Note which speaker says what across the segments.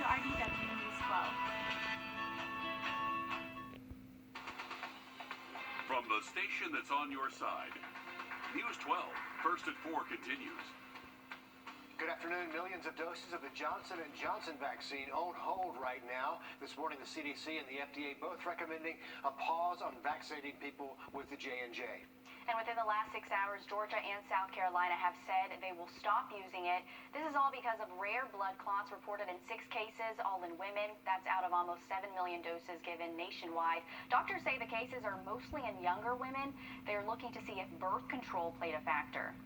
Speaker 1: Wrdw News 12.
Speaker 2: From the station that's on your side, News 12, first at 4 continues.
Speaker 3: Good afternoon. Millions of doses of the Johnson & Johnson vaccine on hold right now. This morning, the CDC and the FDA both recommending a pause on vaccinating people with the J&J.
Speaker 4: And within the last 6 hours, Georgia and South Carolina have said they will stop using it. This is all because of rare blood clots reported in 6 cases, all in women. That's out of almost 7 million doses given nationwide. Doctors say the cases are mostly in younger women. They're looking to see if birth control played a factor.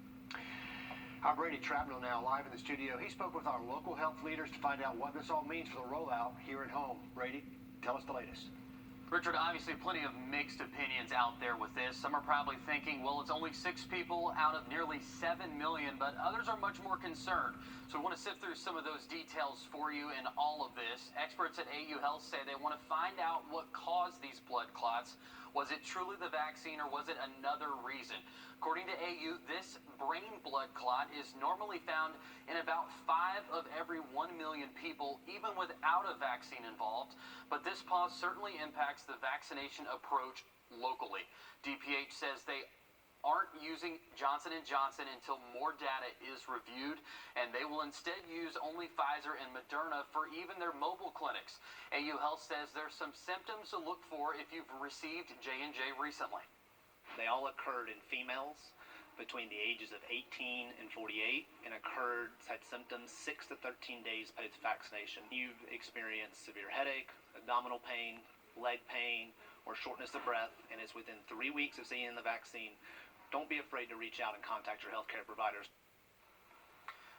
Speaker 3: Our Brady Trapnell now live in the studio. He spoke with our local health leaders to find out what this all means for the rollout here at home. Brady, tell us the latest.
Speaker 5: Richard, obviously plenty of mixed opinions out there with this. Some are probably thinking, well, it's only 6 people out of nearly 7 million, but others are much more concerned. So we want to sift through some of those details for you in all of this. Experts at AU Health say they want to find out what caused these blood clots. Was it truly the vaccine or was it another reason? According to AU, this brain blood clot is normally found in about 5 of every 1 million people, even without a vaccine involved. But this pause certainly impacts the vaccination approach locally. DPH says they aren't using Johnson & Johnson until more data is reviewed, and they will instead use only Pfizer and Moderna for even their mobile clinics. AU Health says there's some symptoms to look for if you've received J&J recently.
Speaker 6: They all occurred in females between the ages of 18 and 48 and had symptoms 6 to 13 days post-vaccination. You've experienced severe headache, abdominal pain, leg pain, or shortness of breath, and it's within 3 weeks of seeing the vaccine. Don't be afraid to reach out and contact your healthcare providers.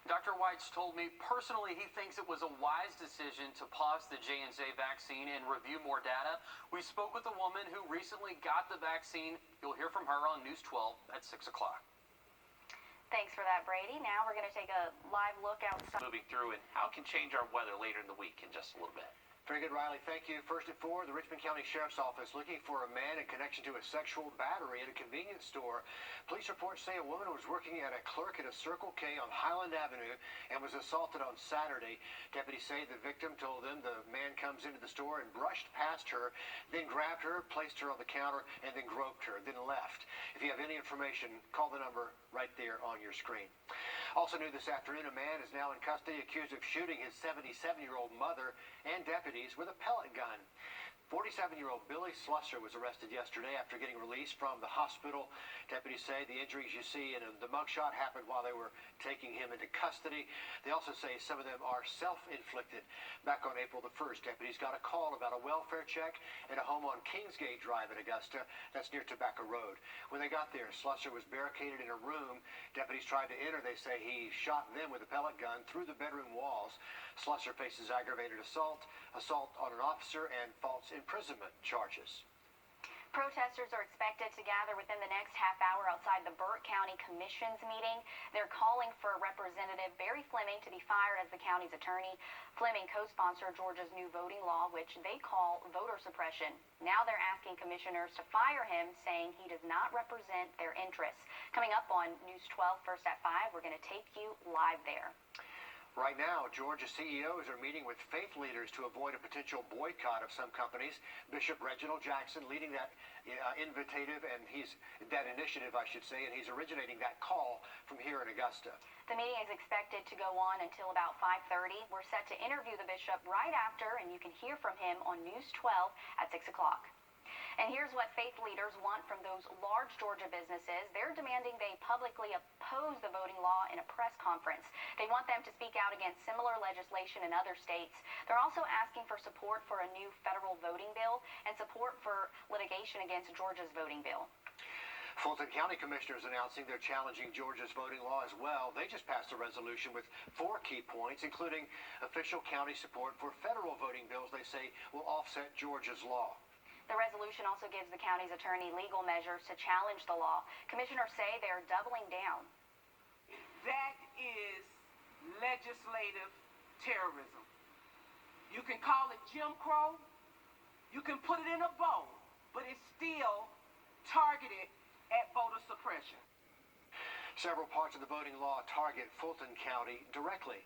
Speaker 5: Dr. Weitz told me personally he thinks it was a wise decision to pause the J&J vaccine and review more data. We spoke with a woman who recently got the vaccine. You'll hear from her on News 12 at 6 o'clock.
Speaker 4: Thanks for that, Brady. Now we're going to take a live look outside.
Speaker 7: Moving through and how it can change our weather later in the week in just a little bit.
Speaker 3: Very good, Riley. Thank you. First at 4, the Richmond County Sheriff's Office looking for a man in connection to a sexual battery at a convenience store. Police reports say a woman was working as a clerk at a Circle K on Highland Avenue and was assaulted on Saturday. Deputies say the victim told them the man comes into the store and brushed past her, then grabbed her, placed her on the counter, and then groped her, then left. If you have any information, call the number right there on your screen. Also new this afternoon, a man is now in custody accused of shooting his 77-year-old mother and deputies with a pellet gun. 47-year-old Billy Slusser was arrested yesterday after getting released from the hospital. Deputies say the injuries you see in the mugshot happened while they were taking him into custody. They also say some of them are self-inflicted. Back on April the 1st, deputies got a call about a welfare check at a home on Kingsgate Drive in Augusta. That's near Tobacco Road. When they got there, Slusser was barricaded in a room. Deputies tried to enter. They say he shot them with a pellet gun through the bedroom walls. Slusser faces aggravated assault on an officer, and false imprisonment charges.
Speaker 4: Protesters are expected to gather within the next half hour outside the Burt County Commission's meeting. They're calling for Representative Barry Fleming to be fired as the county's attorney. Fleming co-sponsored Georgia's new voting law, which they call voter suppression. Now they're asking commissioners to fire him, saying he does not represent their interests. Coming up on News 12, first at 5, we're going to take you live there.
Speaker 3: Right now, Georgia CEOs are meeting with faith leaders to avoid a potential boycott of some companies. Bishop Reginald Jackson leading that initiative, and he's originating that call from here in Augusta.
Speaker 4: The meeting is expected to go on until about 5:30. We're set to interview the bishop right after, and you can hear from him on News 12 at 6 o'clock. And here's what faith leaders want from those large Georgia businesses. They're demanding they publicly oppose the voting law in a press conference. They want them to speak out against similar legislation in other states. They're also asking for support for a new federal voting bill and support for litigation against Georgia's voting bill.
Speaker 3: Fulton County Commissioners announcing they're challenging Georgia's voting law as well. They just passed a resolution with 4 key points, including official county support for federal voting bills they say will offset Georgia's law.
Speaker 4: The resolution also gives the county's attorney legal measures to challenge the law. Commissioners say they're doubling down.
Speaker 8: That is legislative terrorism. You can call it Jim Crow, you can put it in a bowl, but it's still targeted at voter suppression.
Speaker 3: Several parts of the voting law target Fulton County directly.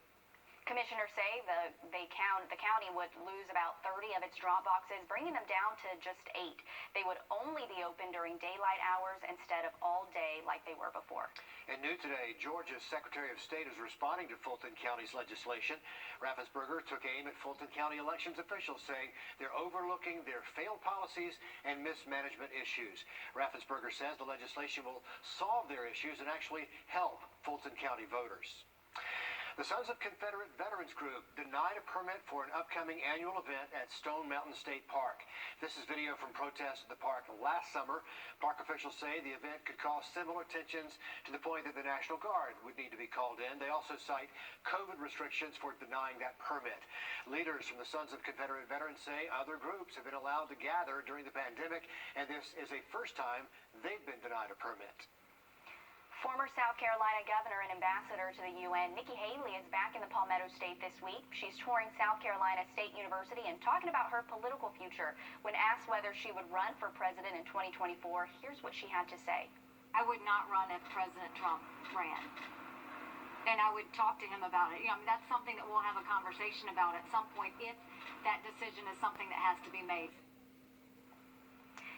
Speaker 4: Commissioners say the county would lose about 30 of its drop boxes, bringing them down to just 8. They would only be open during daylight hours instead of all day like they were before.
Speaker 3: And new today, Georgia's Secretary of State is responding to Fulton County's legislation. Raffensperger took aim at Fulton County elections officials, saying they're overlooking their failed policies and mismanagement issues. Raffensperger says the legislation will solve their issues and actually help Fulton County voters. The Sons of Confederate Veterans Group denied a permit for an upcoming annual event at Stone Mountain State Park. This is video from protests at the park last summer. Park officials say the event could cause similar tensions to the point that the National Guard would need to be called in. They also cite COVID restrictions for denying that permit. Leaders from the Sons of Confederate Veterans say other groups have been allowed to gather during the pandemic, and this is a first time they've been denied a permit.
Speaker 4: Former South Carolina governor and ambassador to the UN, Nikki Haley, is back in the Palmetto State this week. She's touring South Carolina State University and talking about her political future. When asked whether she would run for president in 2024, here's what she had to say.
Speaker 1: I would not run if President Trump ran. And I would talk to him about it. That's something that we'll have a conversation about at some point if that decision is something that has to be made.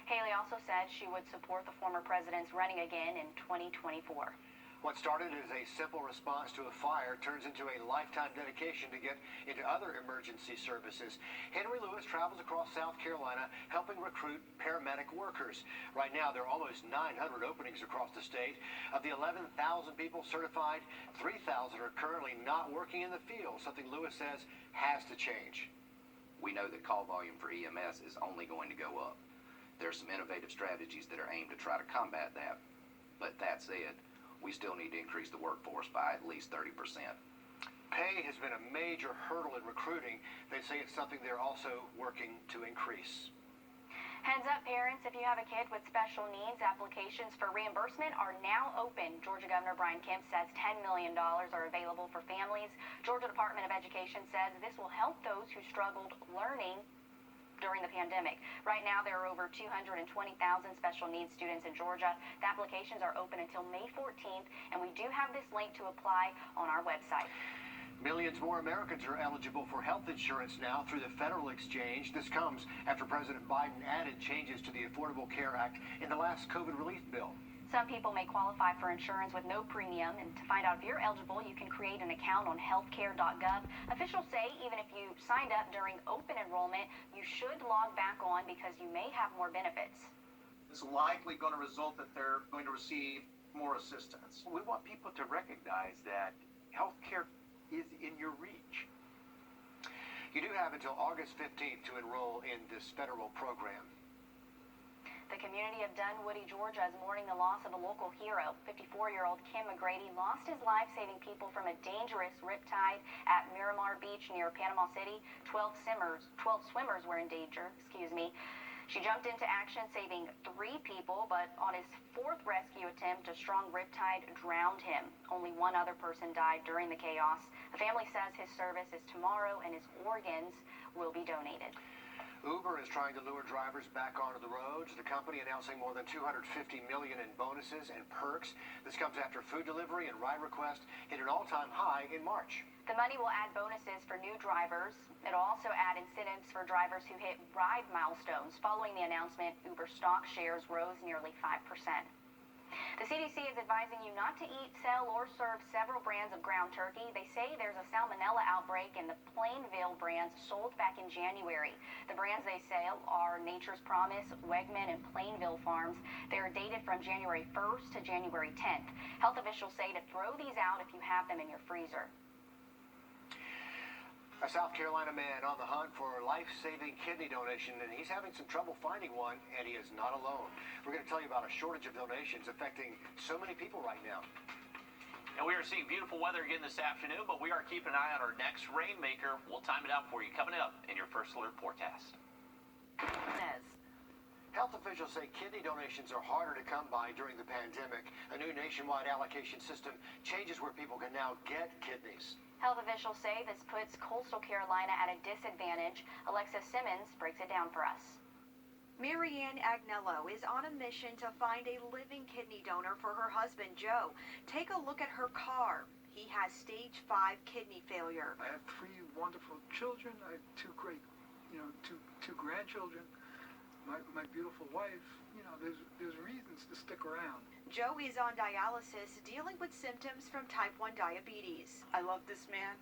Speaker 4: Haley also said she would support the former president's running again in 2024.
Speaker 3: What started as a simple response to a fire turns into a lifetime dedication to get into other emergency services. Henry Lewis travels across South Carolina helping recruit paramedic workers. Right now, there are almost 900 openings across the state. Of the 11,000 people certified, 3,000 are currently not working in the field, something Lewis says has to change.
Speaker 9: We know that call volume for EMS is only going to go up. There are some innovative strategies that are aimed to try to combat that. But that said, we still need to increase the workforce by at least 30%.
Speaker 3: Pay has been a major hurdle in recruiting. They say it's something they're also working to increase.
Speaker 4: Heads up, parents, if you have a kid with special needs, applications for reimbursement are now open. Georgia Governor Brian Kemp says $10 million are available for families. Georgia Department of Education says this will help those who struggled learning during the pandemic. Right now, there are over 220,000 special needs students in Georgia. The applications are open until May 14th, and we do have this link to apply on our website.
Speaker 3: Millions more Americans are eligible for health insurance now through the federal exchange. This comes after President Biden added changes to the Affordable Care Act in the last COVID relief bill.
Speaker 4: Some people may qualify for insurance with no premium, and to find out if you're eligible, you can create an account on healthcare.gov. Officials say even if you signed up during open enrollment, you should log back on because you may have more benefits.
Speaker 10: It's likely going to result that they're going to receive more assistance.
Speaker 11: We want people to recognize that healthcare is in your reach.
Speaker 3: You do have until August 15th to enroll in this federal program.
Speaker 4: The community of Dunwoody, Georgia is mourning the loss of a local hero. 54-year-old Kim McGrady lost his life saving people from a dangerous riptide at Miramar Beach near Panama City. 12 swimmers were in danger. She jumped into action, saving 3 people, but on his 4th rescue attempt, a strong riptide drowned him. Only 1 other person died during the chaos. The family says his service is tomorrow and his organs will be donated.
Speaker 3: Uber is trying to lure drivers back onto the roads. The company announcing more than $250 million in bonuses and perks. This comes after food delivery and ride request hit an all-time high in March.
Speaker 4: The money will add bonuses for new drivers. It'll also add incentives for drivers who hit ride milestones. Following the announcement, Uber stock shares rose nearly 5%. The CDC is advising you not to eat, sell, or serve several brands of ground turkey. They say there's a salmonella outbreak in the Plainville brands sold back in January. The brands they sell are Nature's Promise, Wegman, and Plainville Farms. They are dated from January 1st to January 10th. Health officials say to throw these out if you have them in your freezer.
Speaker 3: A South Carolina man on the hunt for a life-saving kidney donation, and he's having some trouble finding one, and he is not alone. We're going to tell you about a shortage of donations affecting so many people right now.
Speaker 7: And we are seeing beautiful weather again this afternoon, but we are keeping an eye on our next rainmaker. We'll time it out for you coming up in your first alert forecast.
Speaker 3: Health officials say kidney donations are harder to come by during the pandemic. A new nationwide allocation system changes where people can now get kidneys.
Speaker 4: Health officials say this puts coastal Carolina at a disadvantage. Alexis Simmons breaks it down for us.
Speaker 12: Marianne Agnello is on a mission to find a living kidney donor for her husband, Joe. Take a look at her car. He has stage 5 kidney failure.
Speaker 11: I have 3 wonderful children. I have 2 great, two grandchildren. My beautiful wife. There's reasons to stick around.
Speaker 12: Joe is on dialysis, dealing with symptoms from type 1 diabetes.
Speaker 13: I love this man.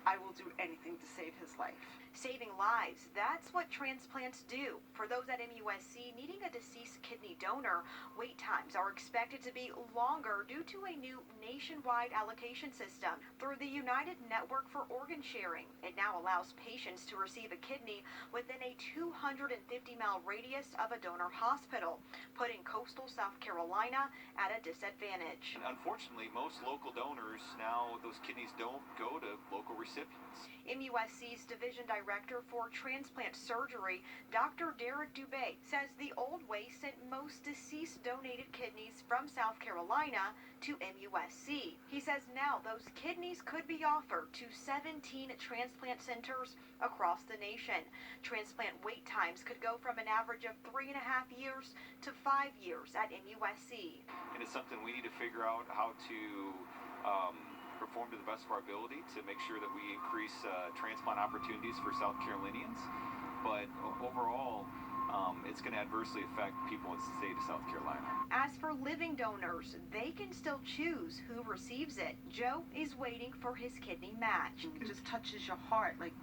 Speaker 13: I will do anything to save his life.
Speaker 12: Saving lives, that's what transplants do. For those at MUSC needing a deceased kidney donor, wait times are expected to be longer due to a new nationwide allocation system through the United Network for Organ Sharing. It now allows patients to receive a kidney within a 250-mile radius of a donor hospital, putting coastal South Carolina at a disadvantage.
Speaker 14: Unfortunately, most local donors now, those kidneys don't go to local recipients.
Speaker 12: MUSC's Division Director for Transplant Surgery, Dr. Wrdw, says the old way sent most deceased donated kidneys from South Carolina to MUSC. He says now those kidneys could be offered to 17 transplant centers across the nation. Transplant wait times could go from an average of 3.5 years to 5 years at MUSC.
Speaker 14: And it's something we need to figure out how to perform to the best of our ability to make sure that we increase transplant opportunities for South Carolinians. But overall, it's going to adversely affect people in the state of South Carolina.
Speaker 12: As for living donors, they can still choose who receives it. Joe is waiting for his kidney match.
Speaker 13: It just touches your heart, like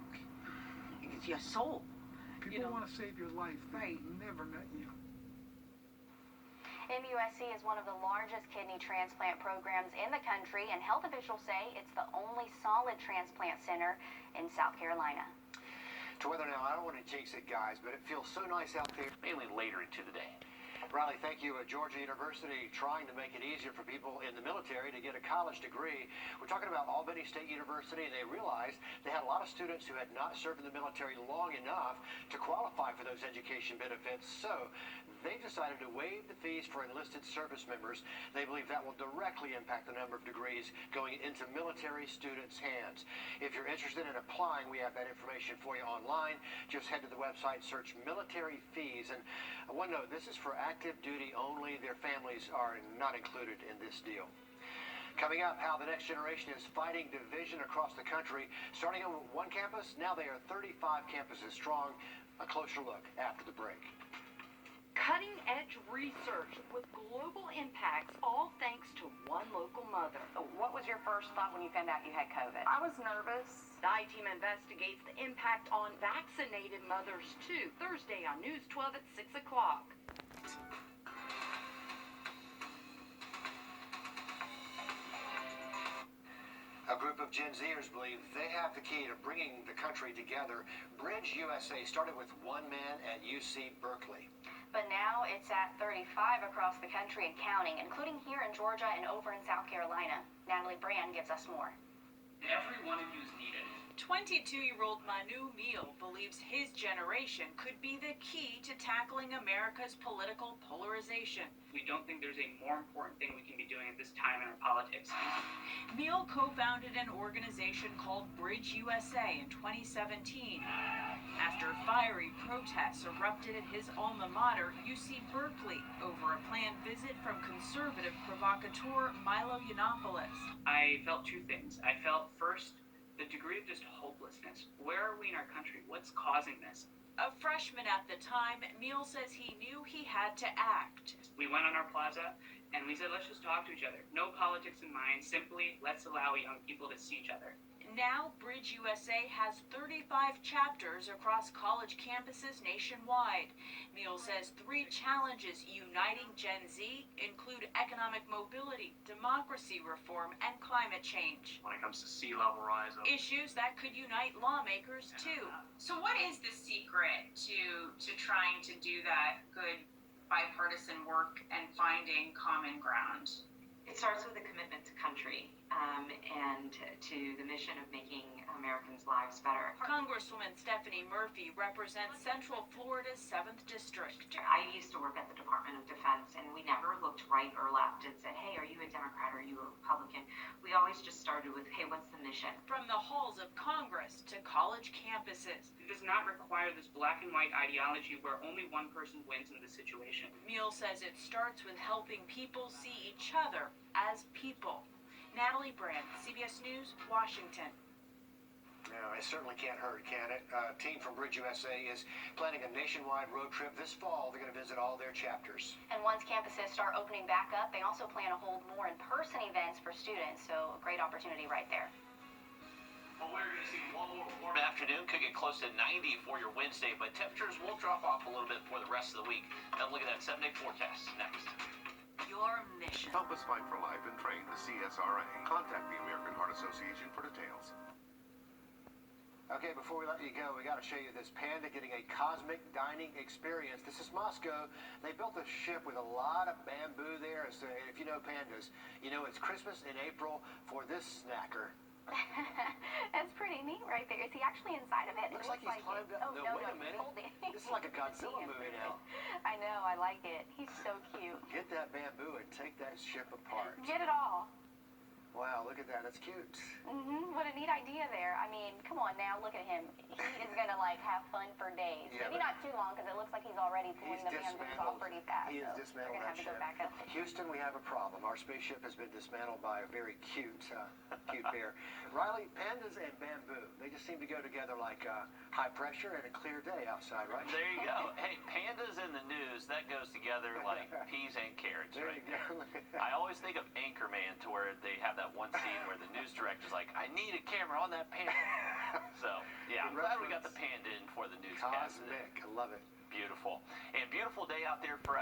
Speaker 13: it's your soul.
Speaker 11: People want to save your life.
Speaker 13: Right.
Speaker 11: They've never met you.
Speaker 4: MUSC is one of the largest kidney transplant programs in the country, and health officials say it's the only solid transplant center in South Carolina.
Speaker 3: To weather now, I don't want to jinx it, guys, but it feels so nice out there.
Speaker 7: Mainly later into the day.
Speaker 3: Riley, thank you. Georgia University trying to make it easier for people in the military to get a college degree. We're talking about Albany State University, and they realized they had a lot of students who had not served in the military long enough to qualify for those education benefits. So they decided to waive the fees for enlisted service members. They believe that will directly impact the number of degrees going into military students' hands. If you're interested in applying, we have that information for you online. Just head to the website, search military fees. And one note, this is for active duty only. Their families are not included in this deal. Coming up, how the next generation is fighting division across the country. Starting on one campus, now they are 35 campuses strong. A closer look after the break.
Speaker 15: Cutting-edge research with global impacts, all thanks to one local mother.
Speaker 4: What was your first thought when you found out you had COVID?
Speaker 15: I was nervous. The I-Team investigates the impact on vaccinated mothers, too. Thursday on News 12 at 6 o'clock.
Speaker 3: A group of Gen Zers believe they have the key to bringing the country together. Bridge USA started with one man at UC Berkeley.
Speaker 4: But now it's at 35 across the country and counting, including here in Georgia and over in South Carolina. Natalie Brand gives us more.
Speaker 16: Every one of you is needed. 22-year-old Manu Meal believes his generation could be the key to tackling America's political polarization. We don't think there's a more important thing we can be doing at this time in our politics. Meal co-founded an organization called Bridge USA in 2017 after fiery protests erupted at his alma mater, UC Berkeley, over a planned visit from conservative provocateur Milo Yiannopoulos. I felt two things. I felt first the degree of just hopelessness. Where are we in our country? What's causing this? A freshman at the time, Meal says he knew he had to act. We went on our plaza and we said, let's just talk to each other. No politics in mind, simply let's allow young people to see each other. Now, Bridge USA has 35 chapters across college campuses nationwide. Meal says 3 challenges uniting Gen Z include economic mobility, democracy reform, and climate change. When it comes to sea level rise, issues that could unite lawmakers too.
Speaker 17: So what is the secret to trying to do that good bipartisan work and finding common ground?
Speaker 18: It starts with a commitment to country and to the mission of making Americans' lives better.
Speaker 16: Congresswoman Stephanie Murphy represents Central Florida's 7th District.
Speaker 18: I used to work at the Department of Defense, and we never looked right or left and said, hey, are you a Democrat or are you a Republican? We always just started with, hey, what's the mission?
Speaker 16: From the halls of Congress to college campuses.
Speaker 17: It does not require this black and white ideology where only one person wins in the situation.
Speaker 16: Meal says it starts with helping people see each other as people. Natalie Brand, CBS News, Washington.
Speaker 3: No, it certainly can't hurt, can it? A team from Bridge USA is planning a nationwide road trip this fall. They're going to visit all their chapters.
Speaker 4: And once campuses start opening back up, they also plan to hold more in-person events for students, so a great opportunity right there.
Speaker 7: Well, we're going to see one more warm afternoon. Could get close to 90 for your Wednesday, but temperatures will drop off a little bit for the rest of the week. Now look at that 7-day forecast next.
Speaker 16: Your mission.
Speaker 19: Help us fight for life and train the CSRA. Contact the American Heart Association for details.
Speaker 3: Okay, before we let you go, we got to show you this panda getting a cosmic dining experience. This is Moscow. They built a ship with a lot of bamboo there. So if you know pandas, you know it's Christmas in April for this snacker.
Speaker 4: That's pretty neat right there. Is he actually inside of it?
Speaker 3: Looks like he's climbed up.
Speaker 4: Oh,
Speaker 3: no,
Speaker 4: no,
Speaker 3: wait a
Speaker 4: he's
Speaker 3: minute.
Speaker 4: holding.
Speaker 3: This is like a Godzilla movie now.
Speaker 4: I know, I like it. He's so cute.
Speaker 3: Get that bamboo and take that ship apart.
Speaker 4: Get it all.
Speaker 3: Wow, look at that. That's cute.
Speaker 4: What a neat idea there. I mean, come on now, look at him. He is going to, like, have fun for days.
Speaker 3: Yeah,
Speaker 4: Maybe not too long, because it looks like he's already pulling the bamboos off pretty fast.
Speaker 3: He has
Speaker 4: so
Speaker 3: dismantled
Speaker 4: they're
Speaker 3: that
Speaker 4: going to have to
Speaker 3: ship.
Speaker 4: go back up.
Speaker 3: Houston, we have a problem. Our spaceship has been dismantled by a very cute bear. Riley, pandas and bamboo, they just seem to go together like high pressure and a clear day outside, right?
Speaker 7: There you go. Hey, pandas in the news, that goes together like peas and carrots,
Speaker 3: There
Speaker 7: right
Speaker 3: you go.
Speaker 7: there. I always think of Anchorman, to where they have that one scene where the news director's like, I need a camera on that panda. So, yeah, I'm glad we got the panda in for the newscast.
Speaker 3: Cosmic. I love it.
Speaker 7: Beautiful. And beautiful day out there for us.